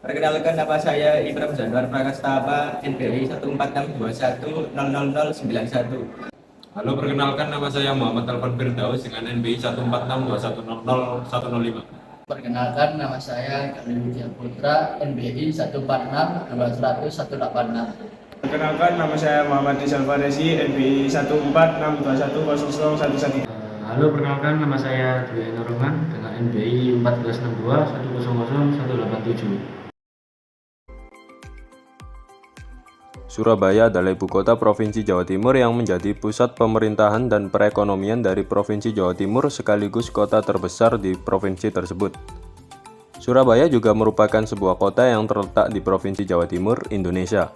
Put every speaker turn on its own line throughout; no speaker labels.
Perkenalkan, nama saya Ibram Januar Prakastapa, NPI 1462100091.
Halo, perkenalkan nama saya Muhammad Alvan Firdaus dengan NBI 1462100105.
Perkenalkan, nama saya Galih Widya Putra, NBI 1462000186.
Perkenalkan, nama saya Muhammad Rizal Faresi, NBI 1462100113.
Halo, perkenalkan nama saya Dwi Roman dengan NBI 1462100187.
Surabaya adalah ibu kota Provinsi Jawa Timur yang menjadi pusat pemerintahan dan perekonomian dari Provinsi Jawa Timur sekaligus kota terbesar di provinsi tersebut. Surabaya juga merupakan sebuah kota yang terletak di Provinsi Jawa Timur, Indonesia.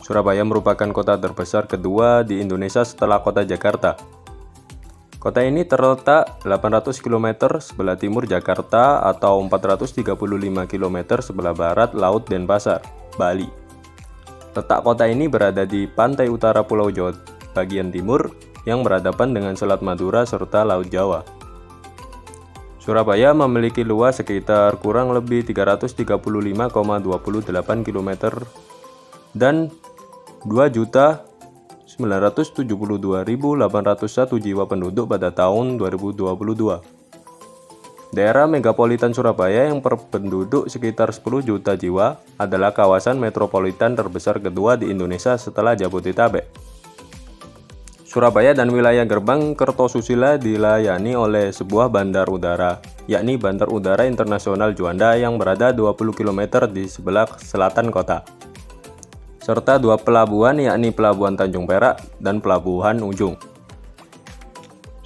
Surabaya merupakan kota terbesar kedua di Indonesia setelah kota Jakarta. Kota ini terletak 800 km sebelah timur Jakarta atau 435 km sebelah barat Laut Denpasar, Bali. Letak kota ini berada di pantai utara Pulau Jawa bagian timur yang berhadapan dengan Selat Madura serta Laut Jawa. Surabaya memiliki luas sekitar kurang lebih 335,28 km dan 2.972.801 jiwa penduduk pada tahun 2022. Daerah megapolitan Surabaya yang berpenduduk sekitar 10 juta jiwa adalah kawasan metropolitan terbesar kedua di Indonesia setelah Jabodetabek. Surabaya dan wilayah Gerbang Kertosusila dilayani oleh sebuah bandar udara, yakni Bandar Udara Internasional Juanda yang berada 20 km di sebelah selatan kota, serta dua pelabuhan yakni Pelabuhan Tanjung Perak dan Pelabuhan Ujung.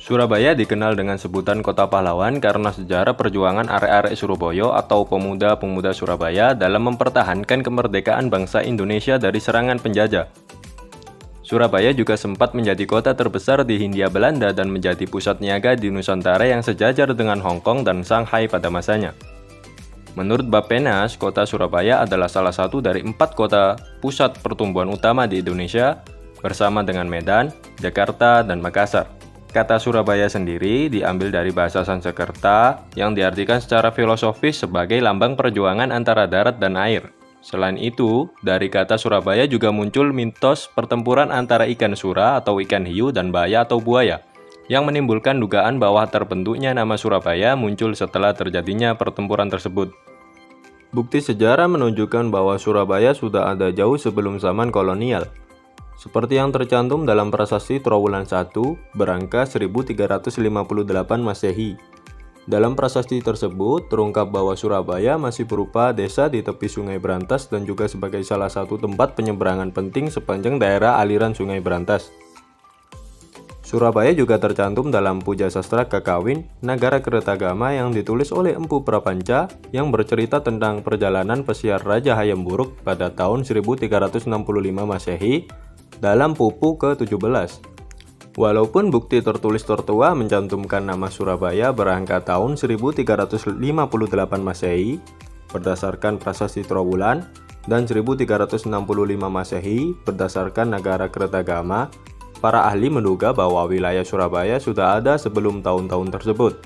Surabaya dikenal dengan sebutan Kota Pahlawan karena sejarah perjuangan arek-arek Surabaya atau pemuda-pemuda Surabaya dalam mempertahankan kemerdekaan bangsa Indonesia dari serangan penjajah. Surabaya juga sempat menjadi kota terbesar di Hindia Belanda dan menjadi pusat niaga di Nusantara yang sejajar dengan Hong Kong dan Shanghai pada masanya. Menurut Bappenas, kota Surabaya adalah salah satu dari 4 kota pusat pertumbuhan utama di Indonesia bersama dengan Medan, Jakarta, dan Makassar. Kata Surabaya sendiri diambil dari bahasa Sanskerta yang diartikan secara filosofis sebagai lambang perjuangan antara darat dan air. Selain itu, dari kata Surabaya juga muncul mitos pertempuran antara ikan sura atau ikan hiu dan baya atau buaya, yang menimbulkan dugaan bahwa terbentuknya nama Surabaya muncul setelah terjadinya pertempuran tersebut. Bukti sejarah menunjukkan bahwa Surabaya sudah ada jauh sebelum zaman kolonial, seperti yang tercantum dalam Prasasti Trowulan I berangka 1358 Masehi. Dalam prasasti tersebut terungkap bahwa Surabaya masih berupa desa di tepi Sungai Brantas dan juga sebagai salah satu tempat penyeberangan penting sepanjang daerah aliran Sungai Brantas. Surabaya juga tercantum dalam Puja Sastra Kakawin Nagara Kertagama yang ditulis oleh Empu Prapanca yang bercerita tentang perjalanan pesiar Raja Hayam Wuruk pada tahun 1365 Masehi dalam Pupu ke-17. Walaupun bukti tertulis tertua mencantumkan nama Surabaya berangka tahun 1358 Masehi berdasarkan Prasasti Trowulan dan 1365 Masehi berdasarkan Nagara Kertagama, para ahli menduga bahwa wilayah Surabaya sudah ada sebelum tahun-tahun tersebut.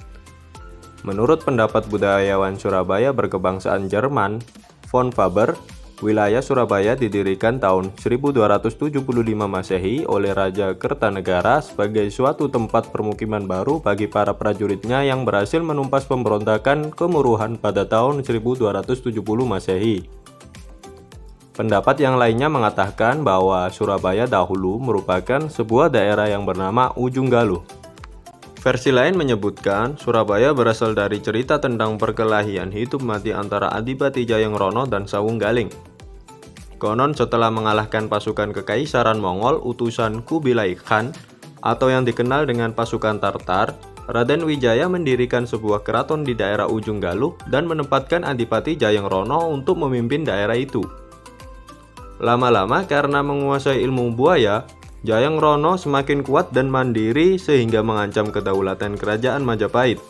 Menurut pendapat budayawan Surabaya berkebangsaan Jerman, von Faber, wilayah Surabaya didirikan tahun 1275 Masehi oleh Raja Kertanegara sebagai suatu tempat permukiman baru bagi para prajuritnya yang berhasil menumpas pemberontakan Kemuruhan pada tahun 1270 Masehi. Pendapat yang lainnya mengatakan bahwa Surabaya dahulu merupakan sebuah daerah yang bernama Ujung Galuh. Versi lain menyebutkan Surabaya berasal dari cerita tentang perkelahian hidup mati antara Adipati Jayengrono dan Sawung Galing. Konon setelah mengalahkan pasukan Kekaisaran Mongol utusan Kubilai Khan atau yang dikenal dengan pasukan Tartar, Raden Wijaya mendirikan sebuah keraton di daerah Ujung Galuh dan menempatkan Adipati Jayengrono untuk memimpin daerah itu. Lama-lama karena menguasai ilmu buaya, Jayengrono semakin kuat dan mandiri sehingga mengancam kedaulatan kerajaan Majapahit.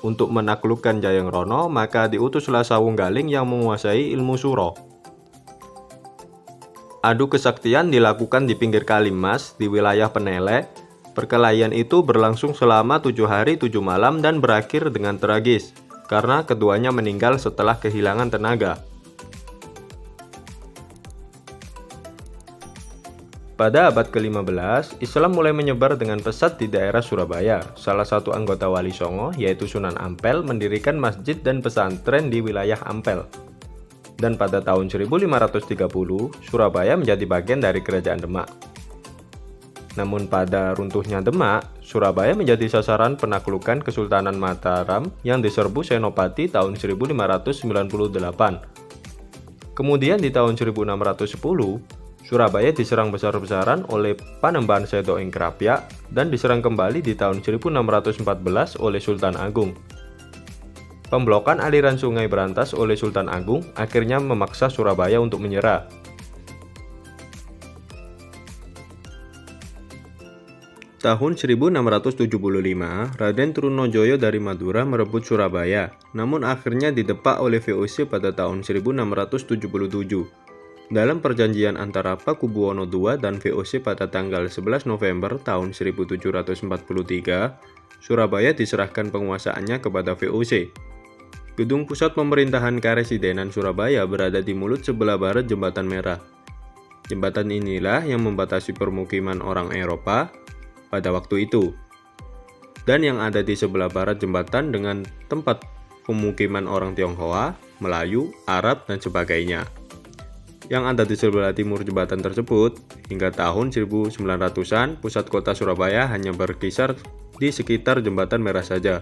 Untuk menaklukkan Jayengrono, maka diutuslah Sawung Galing yang menguasai ilmu suro. Adu kesaktian dilakukan di pinggir Kali Mas di wilayah Penele. Perkelahian itu berlangsung selama 7 hari 7 malam dan berakhir dengan tragis karena keduanya meninggal setelah kehilangan tenaga. Pada abad ke-15, Islam mulai menyebar dengan pesat di daerah Surabaya. Salah satu anggota Wali Songo, yaitu Sunan Ampel, mendirikan masjid dan pesantren di wilayah Ampel. Dan pada tahun 1530, Surabaya menjadi bagian dari Kerajaan Demak. Namun pada runtuhnya Demak, Surabaya menjadi sasaran penaklukan Kesultanan Mataram yang diserbu Senopati tahun 1598. Kemudian di tahun 1610, Surabaya diserang besar-besaran oleh Panembahan Seto ing Krapyak dan diserang kembali di tahun 1614 oleh Sultan Agung. Pemblokan aliran Sungai Berantas oleh Sultan Agung akhirnya memaksa Surabaya untuk menyerah. Tahun 1675, Raden Trunojoyo dari Madura merebut Surabaya, namun akhirnya didepak oleh VOC pada tahun 1677. Dalam perjanjian antara Pakubuwono II dan VOC pada tanggal 11 November tahun 1743, Surabaya diserahkan penguasaannya kepada VOC. Gedung pusat pemerintahan Karesidenan Surabaya berada di mulut sebelah barat Jembatan Merah. Jembatan inilah yang membatasi permukiman orang Eropa pada waktu itu, dan yang ada di sebelah barat jembatan dengan tempat pemukiman orang Tionghoa, Melayu, Arab, dan sebagainya. Yang ada di sebelah timur jembatan tersebut, hingga tahun 1900-an, pusat kota Surabaya hanya berkisar di sekitar Jembatan Merah saja.